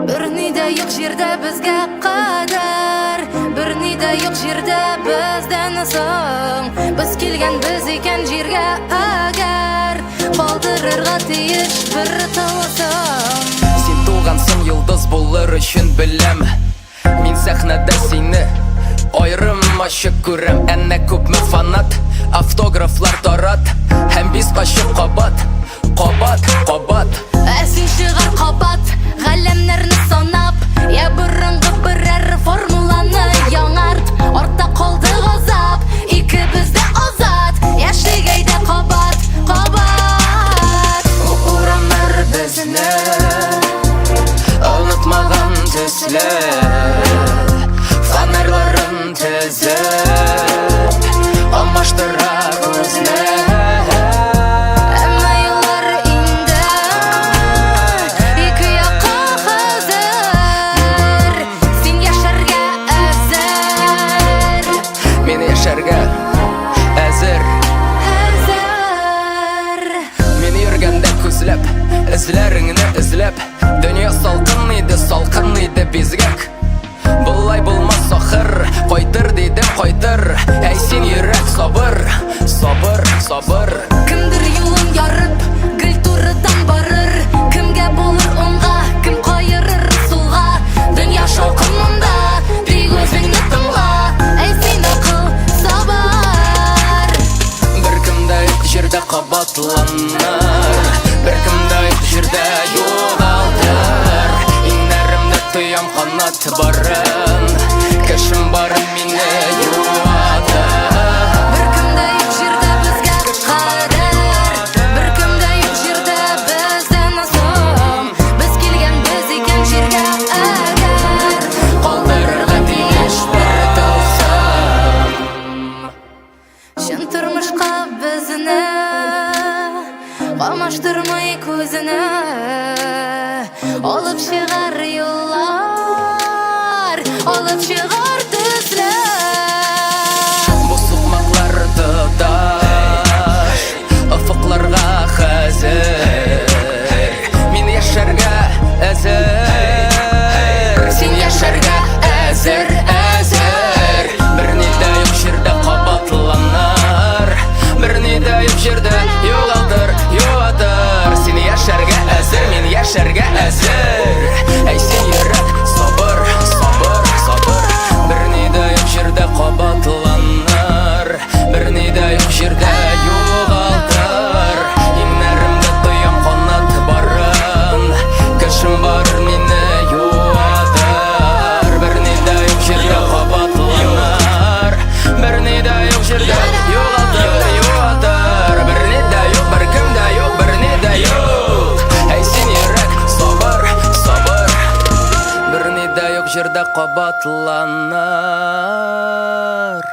Birnida yo'q yerda bizga qadar, birnida yo'q yerda bizdan so'ng. Biz kelgan biz ekan yerga agar qoldirarga tegish bir tolsam. Sen tug'ansan yulduz bo'lar uchun bilam. Men sahnada seni ayrim oshib ko'ram. Ana ko'pmi fanat, avtograflar tarat. Ham biz qo'shib qabat, qabat, qabat. Sen shigar qabat, g'alamlarni sanab, ya burungi birer formulani yangart. Ortda qoldi g'azab, ikkimizda ozod, yashligayda qabat, qabat. Uramlar bizni unutmagan tüsler, fanerların tezip almashtirar o'zlar. Izlaringni izlab, dunyo salqin edi bezgak. Bullay bo'lmas oxir, qo'ytir dedim qo'ytir. Ey sen yurak sabr, sabr, sabr. Kimdir yo'lin yorib, gul turidan borir. Kimga bo'lur o'ng'a, kim qo'yirir sulg'a. Dunyo shovqinida, deg o'zingni tingla. Ey sen aql, sabr. Bir kimda yo'q yerda qabatlanar, bir kimda yo'q yerda yo'g'aldir. Innarimda tuyam qanot barin, kashim barin meni yuvadir. Bir kimda yo'q yerda bizga qadar, bir kimda yo'q yerda bizdan so'ng. Biz kelgan biz ekan yerga agar qoldirga tegish bir tolsam. Shin turmushqa bizni qamashtirmay ko'zini olib shigar yo'llar, olib shigar tuslar. Bu suqmoqlar tudash, ufuqlarga hazir. Men yasharga azir, sen yasharga azir, azir. Bir nida yo'q yerda qabatlanar, bir nida yo'q yerda yo'g'aldir, yo'g'adir. Sen yasharga azir, men yasharga azir. Ey sen yurak sabr, sabr, sabr. Bir nida yo'q yerda qabatlanar, bir nida yo'q yerda yo'g'aldir. Innarimda tuyam qanot barin, kashim bar meni yuvadir. Bir nida yo'q yerda qabatlanar, bir nida yo'q yerda yo'g'aldir, yo'g'adir. Bir nida yo'q, bir kimda yo'q, bir nida yo'q. Ey sen yurak sabr, sabr. Bir nida yo'q yerda qabatlanar.